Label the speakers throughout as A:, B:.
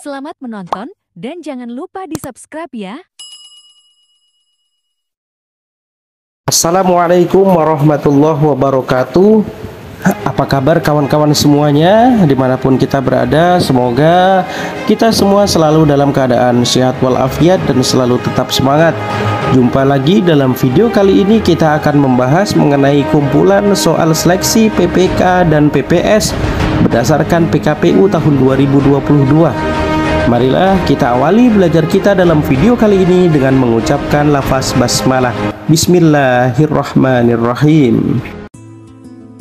A: Selamat menonton dan jangan lupa di-subscribe ya.
B: Assalamualaikum warahmatullahi wabarakatuh. Apa kabar kawan-kawan semuanya dimanapun kita berada? Semoga kita semua selalu dalam keadaan sehat walafiat dan selalu tetap semangat. Jumpa lagi dalam video kali ini, kita akan membahas mengenai kumpulan soal seleksi PPK dan PPS berdasarkan PKPU tahun 2022. Marilah kita awali belajar kita dalam video kali ini dengan mengucapkan lafaz basmalah. Bismillahirrahmanirrahim.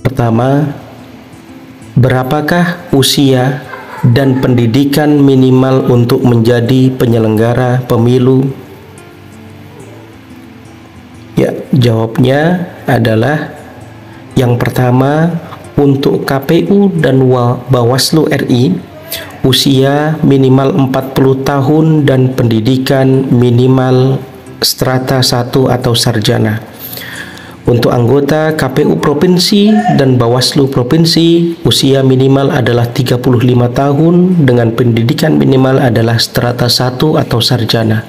B: Pertama, berapakah usia dan pendidikan minimal untuk menjadi penyelenggara pemilu? Ya, jawabnya adalah yang pertama, untuk KPU dan Bawaslu RI, usia minimal 40 tahun dan pendidikan minimal strata 1 atau sarjana. Untuk anggota KPU Provinsi dan Bawaslu Provinsi, usia minimal adalah 35 tahun dengan pendidikan minimal adalah strata 1 atau sarjana.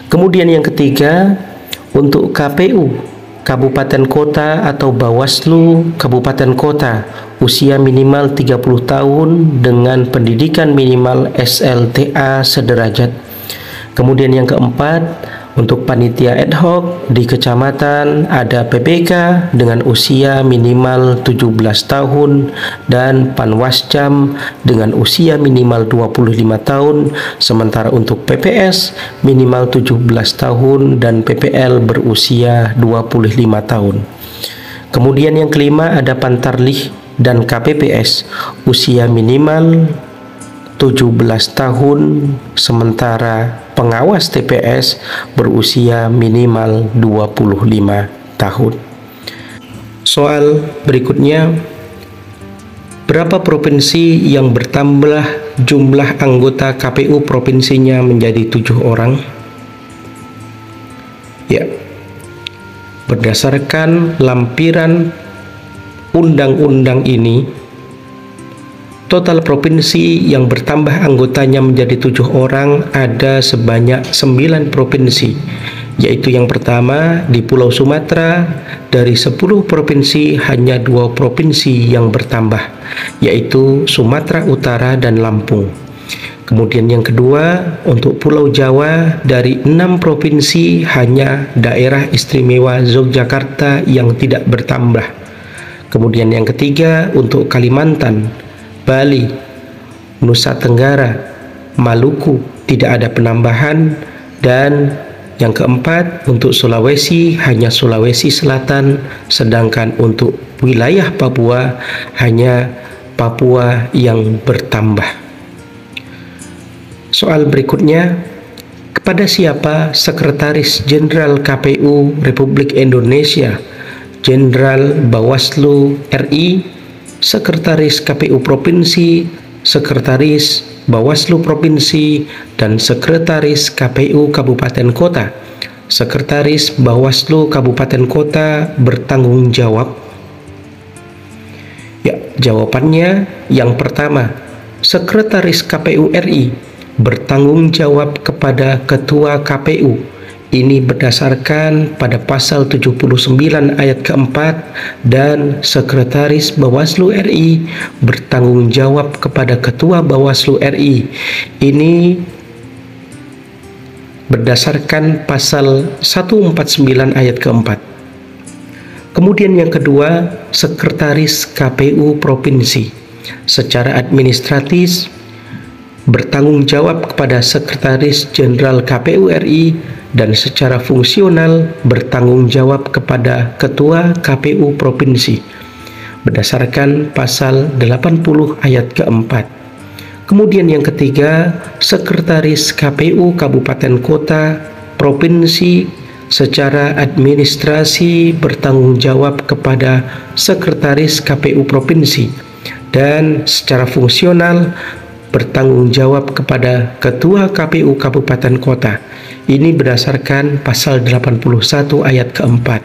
B: Kemudian yang ketiga, untuk KPU Kabupaten Kota atau Bawaslu Kabupaten Kota, usia minimal 30 tahun dengan pendidikan minimal SLTA sederajat. Kemudian yang keempat, untuk panitia ad hoc di kecamatan ada PPK dengan usia minimal 17 tahun dan Panwascam dengan usia minimal 25 tahun, sementara untuk PPS minimal 17 tahun dan PPL berusia 25 tahun. Kemudian yang kelima ada Pantarlih dan KPPS, usia minimal 17 tahun, sementara pengawas TPS berusia minimal 25 tahun. Soal berikutnya, berapa provinsi yang bertambah jumlah anggota KPU provinsinya menjadi 7 orang? Ya, berdasarkan lampiran undang-undang ini, total provinsi yang bertambah anggotanya menjadi 7 orang ada sebanyak 9 provinsi, yaitu yang pertama di Pulau Sumatera, dari 10 provinsi hanya 2 provinsi yang bertambah, yaitu Sumatera Utara dan Lampung. Kemudian yang kedua, untuk Pulau Jawa, dari 6 provinsi hanya daerah istimewa Yogyakarta yang tidak bertambah. Kemudian yang ketiga, untuk Kalimantan, Bali, Nusa Tenggara, Maluku tidak ada penambahan, dan yang keempat untuk Sulawesi hanya Sulawesi Selatan, sedangkan untuk wilayah Papua hanya Papua yang bertambah. Soal berikutnya, kepada siapa Sekretaris Jenderal KPU Republik Indonesia, Jenderal Bawaslu RI, Sekretaris KPU Provinsi, Sekretaris Bawaslu Provinsi, dan Sekretaris KPU Kabupaten Kota, Sekretaris Bawaslu Kabupaten Kota bertanggung jawab? Ya, jawabannya yang pertama, Sekretaris KPU RI bertanggung jawab kepada Ketua KPU. Ini berdasarkan pada pasal 79 ayat keempat, dan Sekretaris Bawaslu RI bertanggung jawab kepada Ketua Bawaslu RI. Ini berdasarkan pasal 149 ayat keempat. Kemudian yang kedua, Sekretaris KPU Provinsi secara administratif bertanggung jawab kepada Sekretaris Jenderal KPU RI, dan secara fungsional bertanggung jawab kepada Ketua KPU Provinsi berdasarkan pasal 80 ayat keempat. Kemudian yang ketiga, Sekretaris KPU Kabupaten Kota Provinsi secara administrasi bertanggung jawab kepada Sekretaris KPU Provinsi, dan secara fungsional bertanggung jawab kepada Ketua KPU Kabupaten Kota. Ini berdasarkan pasal 81 ayat keempat.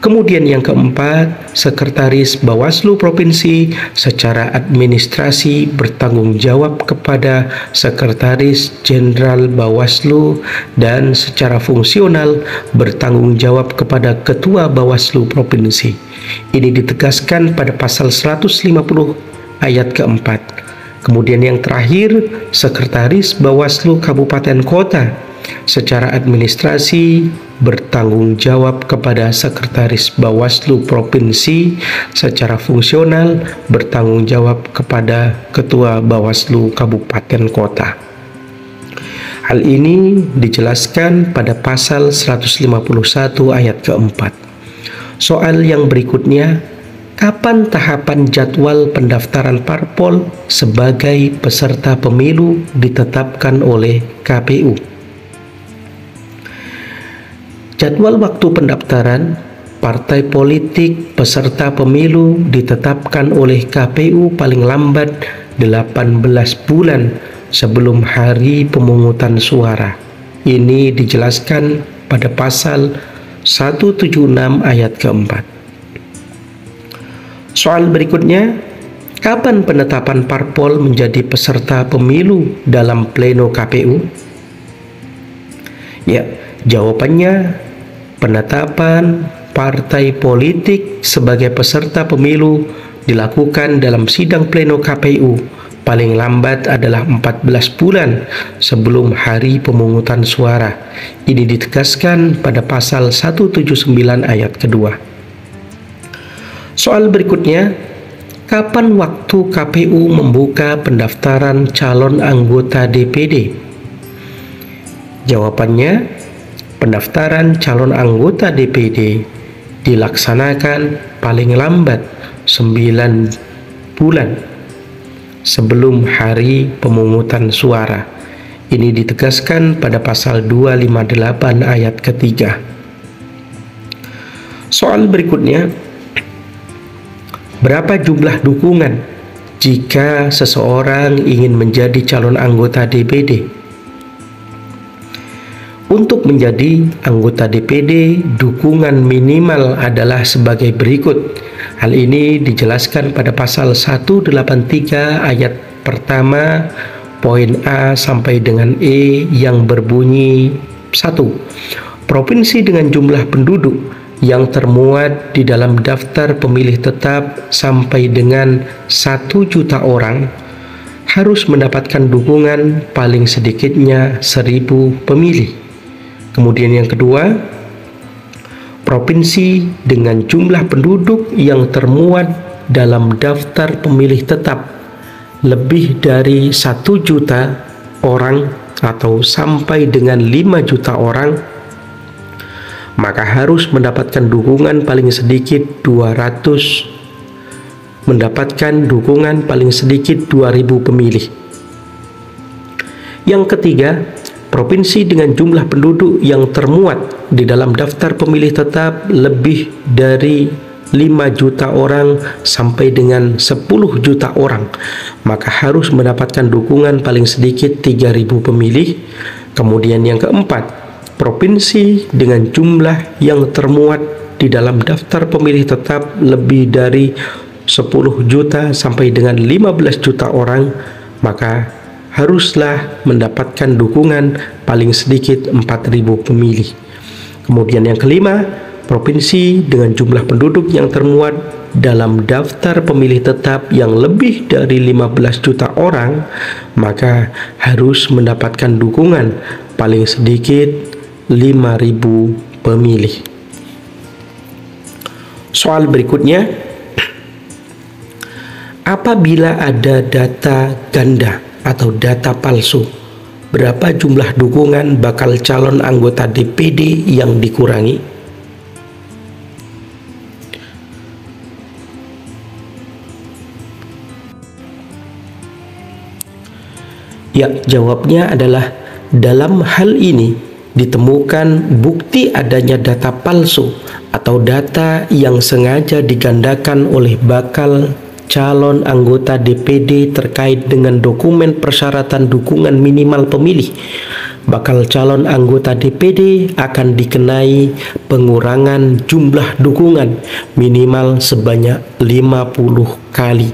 B: Kemudian yang keempat, Sekretaris Bawaslu Provinsi secara administrasi bertanggung jawab kepada Sekretaris Jenderal Bawaslu dan secara fungsional bertanggung jawab kepada Ketua Bawaslu Provinsi. Ini ditegaskan pada pasal 150 ayat keempat. Kemudian yang terakhir, Sekretaris Bawaslu Kabupaten Kota secara administrasi bertanggung jawab kepada Sekretaris Bawaslu Provinsi, secara fungsional bertanggung jawab kepada Ketua Bawaslu Kabupaten Kota. Hal ini dijelaskan pada pasal 151 ayat keempat. Soal yang berikutnya, kapan tahapan jadwal pendaftaran parpol sebagai peserta pemilu ditetapkan oleh KPU? Jadwal waktu pendaftaran partai politik peserta pemilu ditetapkan oleh KPU paling lambat 18 bulan sebelum hari pemungutan suara. Ini dijelaskan pada pasal 176 ayat keempat. Soal berikutnya, kapan penetapan parpol menjadi peserta pemilu dalam pleno KPU? Ya, jawabannya penetapan partai politik sebagai peserta pemilu dilakukan dalam sidang pleno KPU paling lambat adalah 14 bulan sebelum hari pemungutan suara. Ini ditegaskan pada pasal 179 ayat kedua. Soal berikutnya, kapan waktu KPU membuka pendaftaran calon anggota DPD? Jawabannya, pendaftaran calon anggota DPD dilaksanakan paling lambat 9 bulan sebelum hari pemungutan suara. Ini ditegaskan pada pasal 258 ayat ketiga. Soal berikutnya, berapa jumlah dukungan jika seseorang ingin menjadi calon anggota DPD? Untuk menjadi anggota DPD, dukungan minimal adalah sebagai berikut. Hal ini dijelaskan pada pasal 183 ayat pertama poin A sampai dengan E yang berbunyi 1. Provinsi dengan jumlah penduduk yang termuat di dalam daftar pemilih tetap sampai dengan 1 juta orang harus mendapatkan dukungan paling sedikitnya 1.000 pemilih. Kemudian yang kedua, provinsi dengan jumlah penduduk yang termuat dalam daftar pemilih tetap lebih dari 1 juta orang atau sampai dengan 5 juta orang, maka harus mendapatkan dukungan paling sedikit 200 pemilih. Yang ketiga, provinsi dengan jumlah penduduk yang termuat di dalam daftar pemilih tetap lebih dari 5 juta orang sampai dengan 10 juta orang, maka harus mendapatkan dukungan paling sedikit 3.000 pemilih. Kemudian yang keempat, provinsi dengan jumlah yang termuat di dalam daftar pemilih tetap lebih dari 10 juta sampai dengan 15 juta orang, maka haruslah mendapatkan dukungan paling sedikit 4.000 pemilih. Kemudian yang kelima, provinsi dengan jumlah penduduk yang termuat dalam daftar pemilih tetap yang lebih dari 15 juta orang, maka harus mendapatkan dukungan paling sedikit 5.000 pemilih. Soal berikutnya, apabila ada data ganda atau data palsu, berapa jumlah dukungan bakal calon anggota DPD yang dikurangi? Ya, jawabnya adalah dalam hal ini ditemukan bukti adanya data palsu atau data yang sengaja digandakan oleh bakal calon anggota DPD terkait dengan dokumen persyaratan dukungan minimal pemilih, bakal calon anggota DPD akan dikenai pengurangan jumlah dukungan minimal sebanyak 50 kali.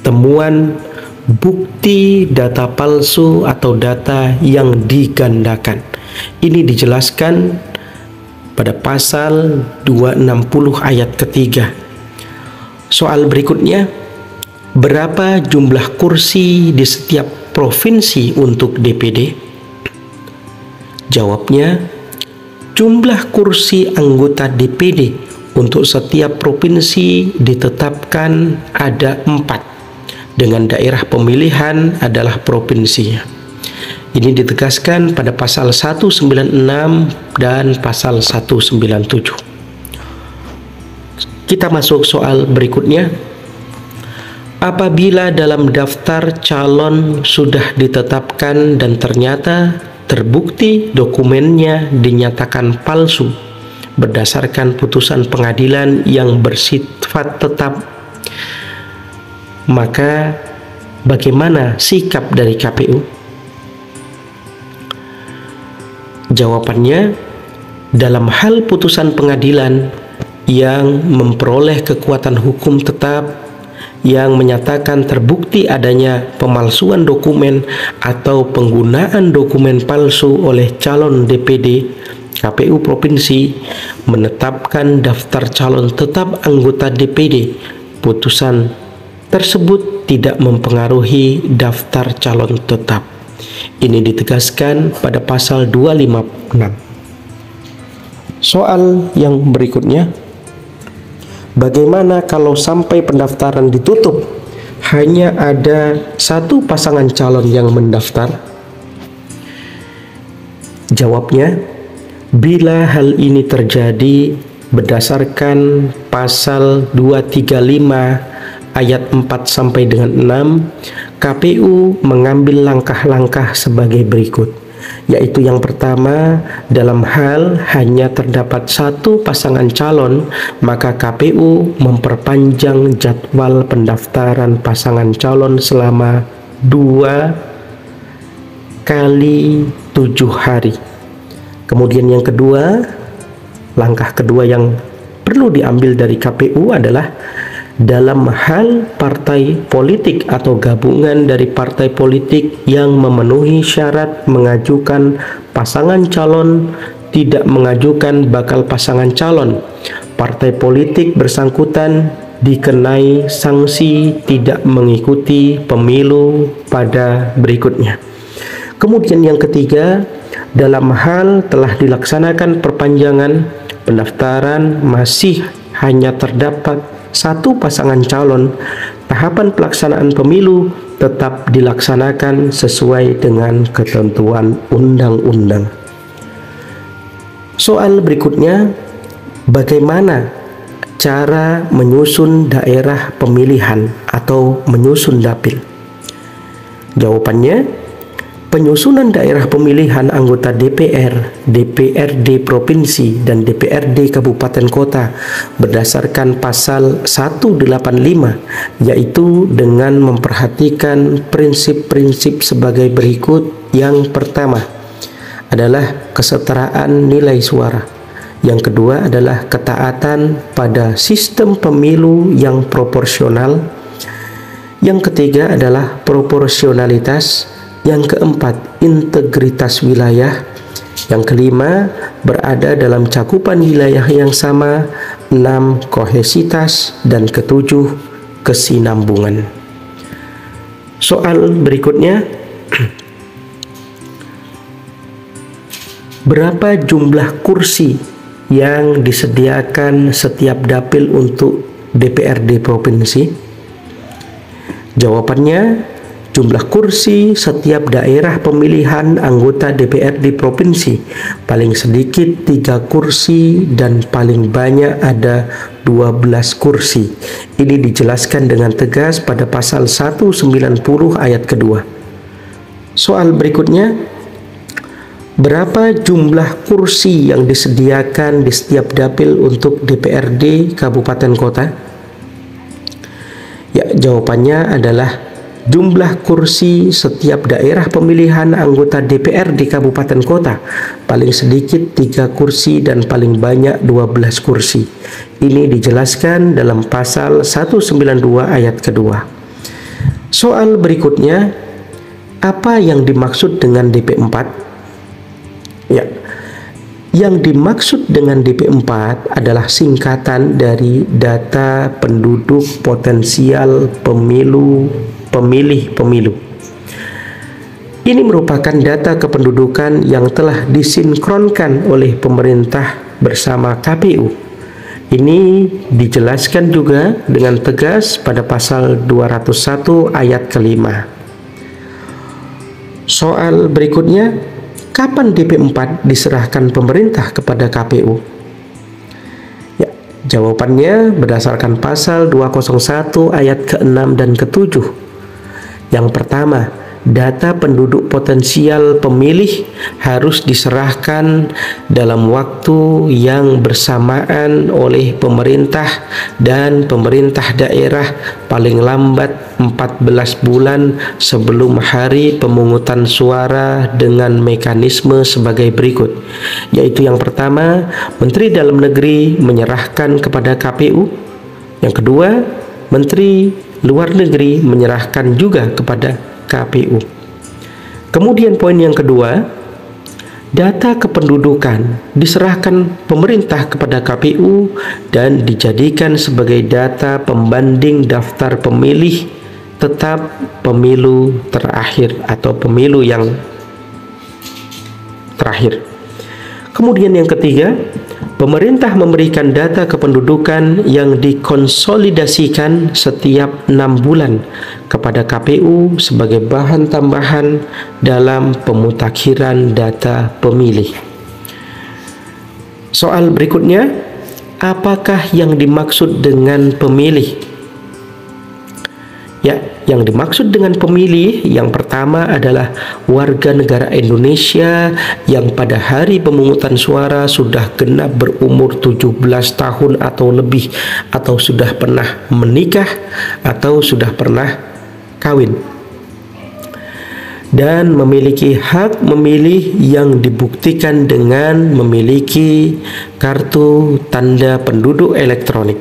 B: Temuan bukti data palsu atau data yang digandakan. Ini dijelaskan pada pasal 260 ayat ketiga. Soal berikutnya, berapa jumlah kursi di setiap provinsi untuk DPD? Jawabnya, jumlah kursi anggota DPD untuk setiap provinsi ditetapkan ada 4, dengan daerah pemilihan adalah provinsinya. Ini ditegaskan pada pasal 196 dan pasal 197. Kita masuk soal berikutnya. Apabila dalam daftar calon sudah ditetapkan dan ternyata terbukti dokumennya dinyatakan palsu berdasarkan putusan pengadilan yang bersifat tetap, maka bagaimana sikap dari KPU? Jawabannya, dalam hal putusan pengadilan yang memperoleh kekuatan hukum tetap yang menyatakan terbukti adanya pemalsuan dokumen atau penggunaan dokumen palsu oleh calon DPD, KPU provinsi menetapkan daftar calon tetap anggota DPD. Putusan tersebut tidak mempengaruhi daftar calon tetap. Ini ditegaskan pada pasal 256. Soal yang berikutnya, bagaimana kalau sampai pendaftaran ditutup hanya ada satu pasangan calon yang mendaftar? Jawabnya, bila hal ini terjadi berdasarkan pasal 235 ayat 4 sampai dengan 6, KPU mengambil langkah-langkah sebagai berikut, yaitu yang pertama, dalam hal hanya terdapat satu pasangan calon, maka KPU memperpanjang jadwal pendaftaran pasangan calon selama 2 kali 7 hari. Kemudian yang kedua, langkah kedua yang perlu diambil dari KPU adalah dalam hal partai politik atau gabungan dari partai politik yang memenuhi syarat mengajukan pasangan calon tidak mengajukan bakal pasangan calon, partai politik bersangkutan dikenai sanksi tidak mengikuti pemilu pada berikutnya. Kemudian yang ketiga, dalam hal telah dilaksanakan perpanjangan pendaftaran masih hanya terdapat satu pasangan calon, tahapan pelaksanaan pemilu tetap dilaksanakan sesuai dengan ketentuan undang-undang. Soal berikutnya, bagaimana cara menyusun daerah pemilihan atau menyusun dapil? Jawabannya, penyusunan daerah pemilihan anggota DPR, DPRD provinsi, dan DPRD kabupaten kota berdasarkan pasal 185, yaitu dengan memperhatikan prinsip-prinsip sebagai berikut. Yang pertama adalah kesetaraan nilai suara. Yang kedua adalah ketaatan pada sistem pemilu yang proporsional. Yang ketiga adalah proporsionalitas. Yang keempat, integritas wilayah. Yang kelima, berada dalam cakupan wilayah yang sama. 6, kohesitas. Dan ketujuh, kesinambungan. Soal berikutnya, berapa jumlah kursi yang disediakan setiap dapil untuk DPRD provinsi? Jawabannya, jumlah kursi setiap daerah pemilihan anggota DPRD provinsi paling sedikit 3 kursi dan paling banyak ada 12 kursi. Ini dijelaskan dengan tegas pada pasal 190 ayat kedua. Soal berikutnya, berapa jumlah kursi yang disediakan di setiap dapil untuk DPRD kabupaten kota? Ya, jawabannya adalah jumlah kursi setiap daerah pemilihan anggota DPR di kabupaten kota. Paling sedikit 3 kursi dan paling banyak 12 kursi. Ini dijelaskan dalam pasal 192 ayat kedua. Soal berikutnya, apa yang dimaksud dengan DP4? Ya, yang dimaksud dengan DP4 adalah singkatan dari data penduduk potensial pemilih pemilu. Ini merupakan data kependudukan yang telah disinkronkan oleh pemerintah bersama KPU. Ini dijelaskan juga dengan tegas pada pasal 201 ayat kelima. Soal berikutnya, kapan DP4 diserahkan pemerintah kepada KPU? Ya, jawabannya berdasarkan pasal 201 ayat ke-6 dan ke-7. Yang pertama, data penduduk potensial pemilih harus diserahkan dalam waktu yang bersamaan oleh pemerintah dan pemerintah daerah paling lambat 14 bulan sebelum hari pemungutan suara dengan mekanisme sebagai berikut, yaitu yang pertama, Menteri Dalam Negeri menyerahkan kepada KPU. Yang kedua, Menteri Luar Negeri menyerahkan juga kepada KPU. Kemudian poin yang kedua, data kependudukan diserahkan pemerintah kepada KPU dan dijadikan sebagai data pembanding daftar pemilih tetap pemilu terakhir atau pemilu yang terakhir. Kemudian yang ketiga, pemerintah memberikan data kependudukan yang dikonsolidasikan setiap 6 bulan kepada KPU sebagai bahan tambahan dalam pemutakhiran data pemilih. Soal berikutnya, apakah yang dimaksud dengan pemilih? Ya, yang dimaksud dengan pemilih yang pertama adalah warga negara Indonesia yang pada hari pemungutan suara sudah genap berumur 17 tahun atau lebih, atau sudah pernah menikah atau sudah pernah kawin, dan memiliki hak memilih yang dibuktikan dengan memiliki kartu tanda penduduk elektronik.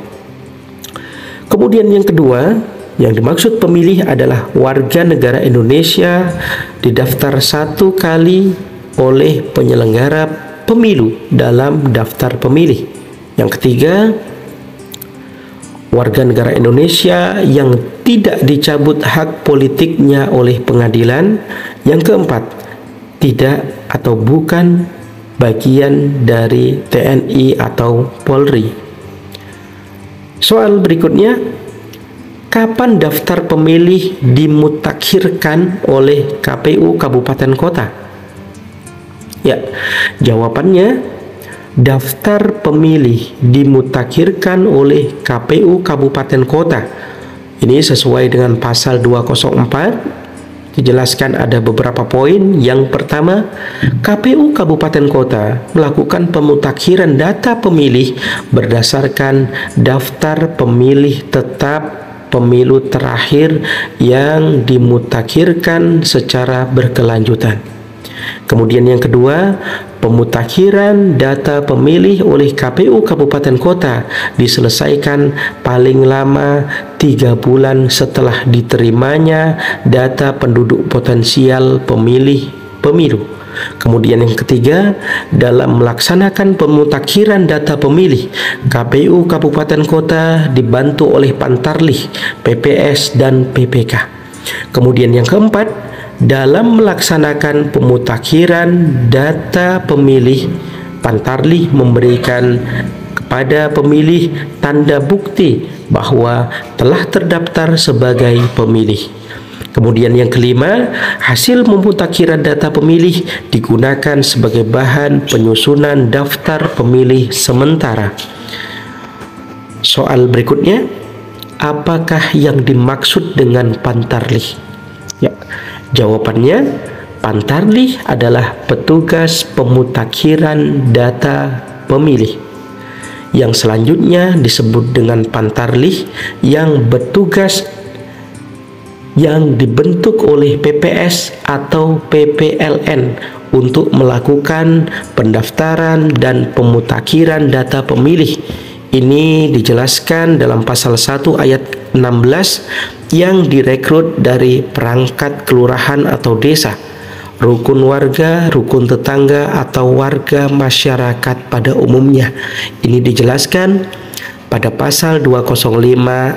B: Kemudian yang kedua, yang dimaksud pemilih adalah warga negara Indonesia didaftar 1 kali oleh penyelenggara pemilu dalam daftar pemilih. Yang ketiga, warga negara Indonesia yang tidak dicabut hak politiknya oleh pengadilan. Yang keempat, tidak atau bukan bagian dari TNI atau Polri. Soal berikutnya, kapan daftar pemilih dimutakhirkan oleh KPU Kabupaten Kota? Ya, jawabannya daftar pemilih dimutakhirkan oleh KPU Kabupaten Kota. Ini sesuai dengan pasal 204. Dijelaskan ada beberapa poin. Yang pertama, KPU Kabupaten Kota melakukan pemutakhiran data pemilih berdasarkan daftar pemilih tetap pemilu terakhir yang dimutakhirkan secara berkelanjutan. Kemudian yang kedua, pemutakhiran data pemilih oleh KPU Kabupaten Kota diselesaikan paling lama 3 bulan setelah diterimanya data penduduk potensial pemilih pemilu. Kemudian yang ketiga, dalam melaksanakan pemutakhiran data pemilih, KPU Kabupaten Kota dibantu oleh Pantarlih, PPS, dan PPK. Kemudian yang keempat, dalam melaksanakan pemutakhiran data pemilih, Pantarlih memberikan kepada pemilih tanda bukti bahwa telah terdaftar sebagai pemilih. Kemudian yang kelima, hasil pemutakhiran data pemilih digunakan sebagai bahan penyusunan daftar pemilih sementara. Soal berikutnya, apakah yang dimaksud dengan Pantarlih? Ya, jawabannya, Pantarlih adalah petugas pemutakhiran data pemilih. Yang selanjutnya disebut dengan Pantarlih yang bertugas yang dibentuk oleh PPS atau PPLN untuk melakukan pendaftaran dan pemutakhiran data pemilih. Ini dijelaskan dalam pasal 1 ayat 16 yang direkrut dari perangkat kelurahan atau desa, rukun warga, rukun tetangga, atau warga masyarakat pada umumnya. Ini dijelaskan pada pasal 205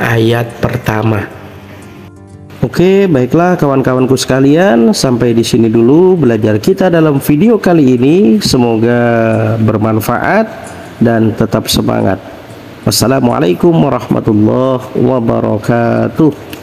B: ayat pertama. Oke, baiklah kawan-kawanku sekalian, sampai di sini dulu belajar kita dalam video kali ini. Semoga bermanfaat dan tetap semangat. Wassalamualaikum warahmatullahi wabarakatuh.